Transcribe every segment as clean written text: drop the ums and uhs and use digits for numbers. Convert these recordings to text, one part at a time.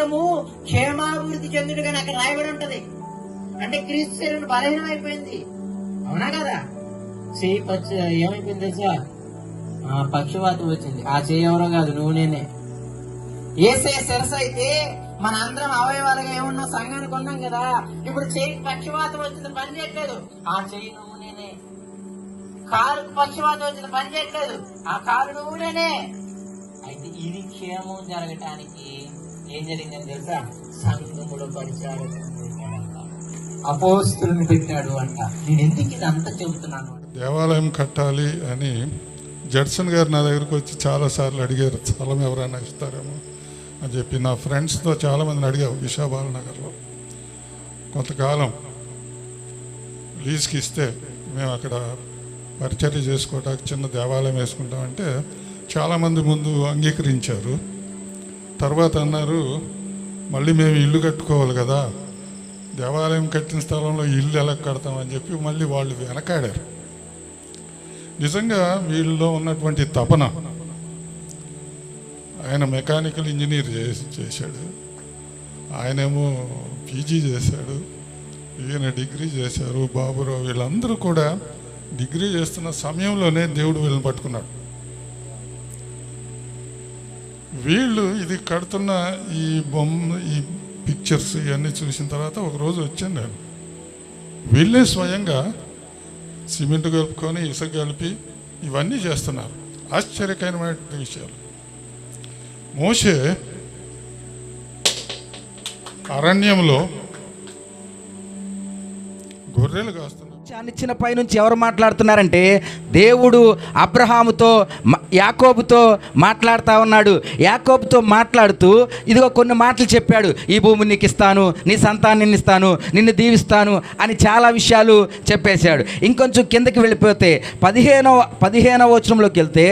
సంఘము క్షేమాభివృద్ధి చెందుడుగాని అక్కడ రాయబడి ఉంటది. అంటే క్రీస్తు శరీరం బలహీనం అయిపోయింది, అవునా కదా? ఏమైపోయింది తెలుసా? పక్షవాతం వచ్చింది. ఆ చెయ్యి ఎవరో కాదు, నువ్వు నేనే. ఏసే శిరస్సు అయితే మన అందరం అవయవాలుగా ఏమన్నా సంఘానికి ఉన్నాం కదా. ఇప్పుడు చెయ్యి పక్షవాతం వచ్చింది, పని చేయట్లేదు, ఆ చెయ్యి నువ్వు నేనే. కాలుకు పక్షవాతం వచ్చింది, పని చేయట్లేదు, ఆ కాలు నువ్వు నేనే. అయితే ఇది క్షేమం జరగటానికి ఏం జరిగిందని తెలుసా? సంఘములో పరిచారకులను అపోస్తులను పెట్టాడు అంట. నేను ఎందుకు ఇది అంతా చెబుతున్నాను? దేవాలయం కట్టాలి అని జడ్సన్ గారు నా దగ్గరకు వచ్చి చాలాసార్లు అడిగారు, స్థలం ఎవరైనా ఇస్తారేమో అని చెప్పి. నా ఫ్రెండ్స్తో చాలామందిని అడిగావు విశాబాలనగర్లో. కొంతకాలం లీజ్కి ఇస్తే మేము అక్కడ పరిచర్య చేసుకోవడానికి చిన్న దేవాలయం వేసుకుంటామంటే చాలామంది ముందు అంగీకరించారు. తర్వాత అన్నారు, మళ్ళీ మేము ఇల్లు కట్టుకోవాలి కదా, దేవాలయం కట్టిన స్థలంలో ఇల్లు ఎలా కడతామని చెప్పి మళ్ళీ వాళ్ళు వెనకాడారు. నిజంగా వీళ్ళలో ఉన్నటువంటి తపన, ఆయన మెకానికల్ ఇంజనీర్ చేశాడు, ఆయనేమో పీజీ చేశాడు, ఈయన డిగ్రీ చేశారు, బాబురావు, వీళ్ళందరూ కూడా డిగ్రీ చేస్తున్న సమయంలోనే దేవుడు వీళ్ళని పట్టుకున్నాడు. వీళ్ళు ఇది కడుతున్న ఈ ఈ పిక్చర్స్ ఇవన్నీ చూసిన తర్వాత ఒకరోజు వచ్చాను నేను. వీళ్ళే స్వయంగా సిమెంట్ కలుపుకొని ఇసుక కలిపి ఇవన్నీ చేస్తున్నారు. ఆశ్చర్యకరమైన విషయాలు. మోషే అరణ్యంలో గొర్రెలు కాస్తున్నారు. ఇచ్చిన పైనుంచి ఎవరు మాట్లాడుతున్నారంటే దేవుడు అబ్రహాముతో యాకోబుతో మాట్లాడుతూ ఉన్నాడు. యాకోబుతో మాట్లాడుతూ ఇదిగో కొన్ని మాటలు చెప్పాడు. ఈ భూమిని నీకు ఇస్తాను, నీ సంతానాన్ని ఇస్తాను, నిన్ను దీవిస్తాను అని చాలా విషయాలు చెప్పేశాడు. ఇంకొంచెం కిందకి వెళ్ళిపోతే 15వ వచనంలోకి వెళ్తే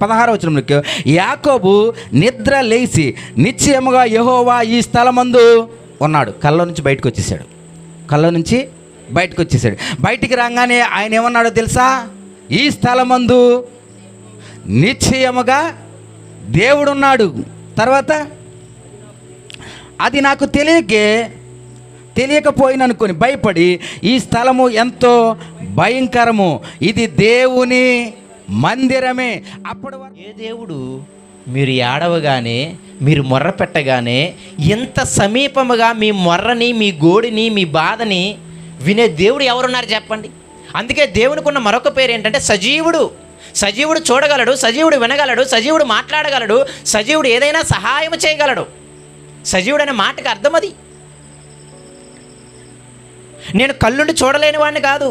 16వ వచనంలోకి, యాకోబు నిద్ర లేచి నిశ్చయముగా యెహోవా ఈ స్థలమందు ఉన్నాడు. కళ్ళ నుంచి బయటకు వచ్చేసాడు. బయటికి రాగానే ఆయన ఏమన్నాడో తెలుసా? ఈ స్థలమందు నిశ్చయముగా దేవుడున్నాడు. తర్వాత అది నాకు తెలియకపోయిననుకొని భయపడి, ఈ స్థలము ఎంతో భయంకరము, ఇది దేవుని మందిరమే. అప్పటి వరకు ఏ దేవుడు మీరు ఏడవగానే, మీరు మొర్ర పెట్టగానే ఎంత సమీపముగా మీ మొర్రని, మీ గోడిని, మీ బాధని వినే దేవుడు ఎవరున్నారు చెప్పండి? అందుకే దేవునికి ఉన్న మరొక పేరు ఏంటంటే సజీవుడు. సజీవుడు చూడగలడు, సజీవుడు వినగలడు, సజీవుడు మాట్లాడగలడు, సజీవుడు ఏదైనా సహాయం చేయగలడు. సజీవుడు అనే మాటకి అర్థం అది. నేను కళ్ళుండి చూడలేని వాడిని కాదు,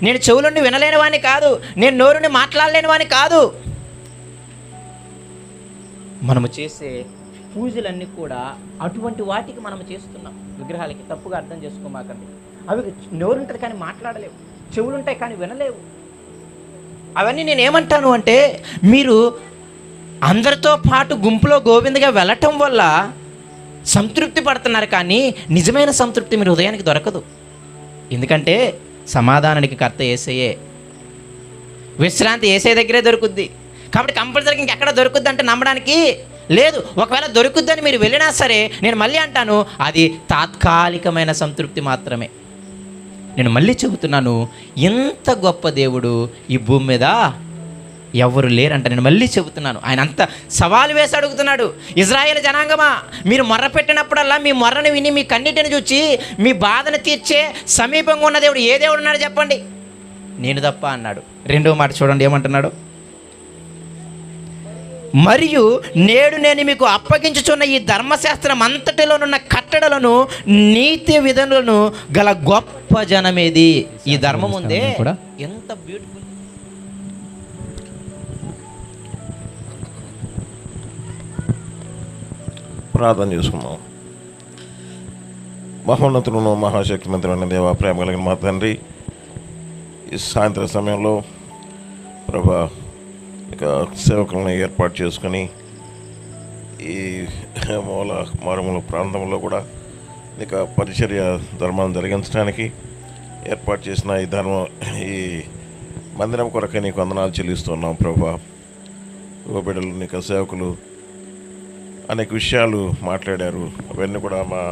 నేను చెవులుండి వినలేని వాడిని కాదు, నేను నోరుని మాట్లాడలేని వాడిని కాదు. మనము చేసే పూజలన్నీ కూడా అటువంటి వాటికి మనం చేస్తున్నాం. విగ్రహాలకి తప్పుగా అర్థం చేసుకోమాకండి. అవి నోరుంటుంది కానీ మాట్లాడలేవు, చెవులుంటాయి కానీ వినలేవు. అవన్నీ నేనేమంటాను అంటే, మీరు అందరితో పాటు గుంపులో గోవిందగా వెళ్ళటం వల్ల సంతృప్తి పడుతున్నారు, కానీ నిజమైన సంతృప్తి మీరు హృదయానికి దొరకదు. ఎందుకంటే సమాధానానికి కర్త యేసయ్యే, విశ్రాంతి యేసయ్య దగ్గరే దొరుకుద్ది. కాబట్టి కంపల్సరీగా ఇంకెక్కడ దొరుకుద్ది అంటే నమ్మడానికి లేదు. ఒకవేళ దొరుకుద్దని మీరు వెళ్ళినా సరే, నేను మళ్ళీ అంటాను, అది తాత్కాలికమైన సంతృప్తి మాత్రమే. నేను మళ్ళీ చెబుతున్నాను, ఎంత గొప్ప దేవుడు ఈ భూమి మీద ఎవరు లేరంట. నేను మళ్ళీ చెబుతున్నాను, ఆయన అంత సవాలు వేసి అడుగుతున్నాడు, ఇజ్రాయేల్ జనాంగమా, మీరు మొర్ర పెట్టినప్పుడల్లా మీ మొర్రని విని మీ కన్నిటిని చూచి మీ బాధను తీర్చే సమీపంగా ఉన్న దేవుడు ఏ దేవుడు ఉన్నాడు చెప్పండి? నేను తప్ప అన్నాడు. రెండో మాట చూడండి ఏమంటున్నాడు? మరియు నేడు నేను మీకు అప్పగించుచున్న ఈ ధర్మశాస్త్రం అంతటిలోనున్న కట్టడలను, నీతి విధులను గల గొప్ప జనమేది. ఈ ధర్మం ఉందే కూడా ఎంత బ్యూటిఫుల్. ప్రార్థన చేసుకున్నాం. మహోన్నతులను మహాశక్తిమంతులైన దేవ, ప్రేమ కలిగిన మా తండ్రి, ఈ సాయంత్రం సమయంలో ప్రభా ఇక సేవకులను ఏర్పాటు చేసుకొని ఈ మారుమూల ప్రాంతంలో కూడా ఇక పరిచర్య ధర్మాన్ని జరిగించడానికి ఏర్పాటు చేసిన ఈ మందిరం కొరకే నీకు వందనాలు చెల్లిస్తున్నాం ప్రభా. బిడ్డలు నీకు సేవకులు అనేక విషయాలు మాట్లాడారు. అవన్నీ కూడా మా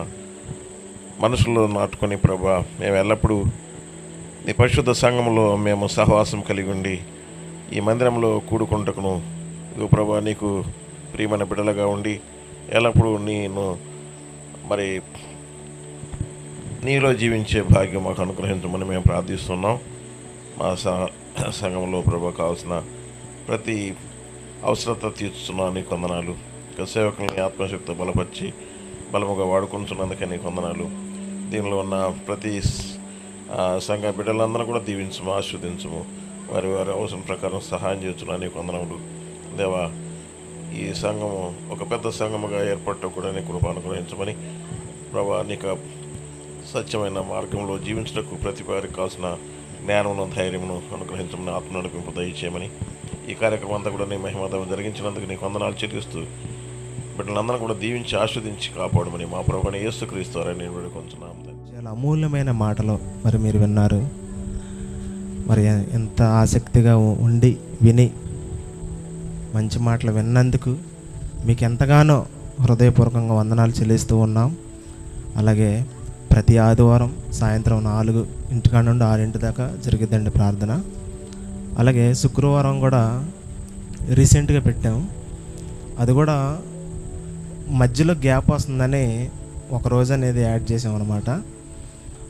మనసులో నాటుకొని ప్రభా మేము ఎల్లప్పుడూ నీ పరిశుద్ధ సంఘంలో మేము సహవాసం కలిగి ఉండి ఈ మందిరంలో కూడుకుంటకును ఇదిగో ప్రభా నీకు ప్రియమైన బిడ్డలుగా ఉండి ఎల్లప్పుడూ నేను మరి నీలో జీవించే భాగ్యం మాకు అనుగ్రహించమని మేము ప్రార్థిస్తున్నాం. మా సంఘంలో ప్రభా కావాల్సిన ప్రతి అవసరత తీర్చుతున్నాను నీకు వందనాలు. ఇక సేవకుల్ని ఆత్మశక్తి బలపరిచి బలముగా వాడుకుంటున్నందుకే నీకు వందనాలు. దీనిలో ఉన్న ప్రతి సంఘ బిడ్డలందరూ కూడా దీవించము, ఆస్వాదించము. వారి వారి అవసరం ప్రకారం సహాయం చేస్తున్నాను నీకు వందనములు. దేవా, ఈ సంఘము ఒక పెద్ద సంఘముగా ఏర్పడటం కూడా నీ కృప అనుగ్రహించమని ప్రభా నీకు సత్యమైన మార్గంలో జీవించటకు ప్రతి వారికి కావాల్సిన జ్ఞానమును ధైర్యమును అనుగ్రహించమని ఆత్మ నడిపింపు దయచేయమని ఈ కార్యక్రమం అంతా కూడా నీ మహిమదం జరిగించినందుకు నీకు వందనాలు చెల్లిస్తూ బిడ్డలందరూ కూడా దీవించి ఆస్వాదించి కాపాడమని మా ప్రభువుని యేసుక్రీస్తు వారిని నేను వేడుకొంచున్నాము. చాలా అమూల్యమైన మాటలు మరి మీరు విన్నారు. మరి ఎంత ఆసక్తిగా ఉండి విని మంచి మాటలు విన్నందుకు మీకు ఎంతగానో హృదయపూర్వకంగా వందనాలు చెల్లిస్తూ ఉన్నాం. అలాగే ప్రతి ఆదివారం సాయంత్రం 4 ఇంటికాడ నుండి 6 దాకా జరిగిద్దండి ప్రార్థన. అలాగే శుక్రవారం కూడా రీసెంట్గా పెట్టాం. అది కూడా మధ్యలో గ్యాప్ వస్తుందని ఒకరోజు అనేది యాడ్ చేసామన్నమాట.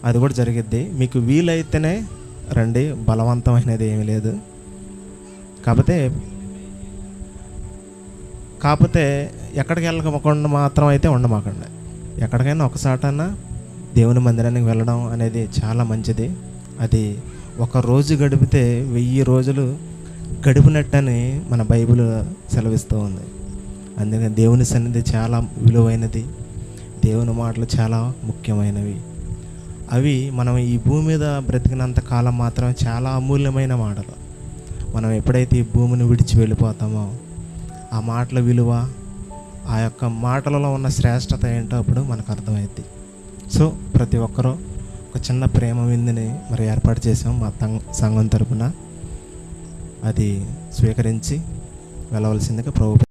అది కూడా జరిగిద్ది. మీకు వీలైతేనే రండి, బలవంతమైనది ఏమీ లేదు. కాకపోతే ఎక్కడికి వెళ్ళకుండా మాత్రం అయితే ఉండమాకండి. ఎక్కడికైనా ఒకసాటన్నా దేవుని మందిరానికి వెళ్ళడం అనేది చాలా మంచిది. అది ఒక రోజు గడిపితే 1000 రోజులు గడిపినట్టని మన బైబిల్ సెలవిస్తూ ఉంది. అందుకని దేవుని సన్నిధి చాలా విలువైనది, దేవుని మాటలు చాలా ముఖ్యమైనవి. అవి మనం ఈ భూమి మీద బ్రతికినంత కాలం మాత్రం చాలా అమూల్యమైన మాటలు. మనం ఎప్పుడైతే ఈ భూమిని విడిచి వెళ్ళిపోతామో ఆ మాటల విలువ, ఆ యొక్క మాటలలో ఉన్న శ్రేష్టత ఏంటో అప్పుడు మనకు అర్థమైద్ది. సో ప్రతి ఒక్కరూ ఒక చిన్న ప్రేమ విందుని మరి ఏర్పాటు చేసాం మా సంఘం తరపున. అది స్వీకరించి వెళ్ళవలసిందిగా ప్రభు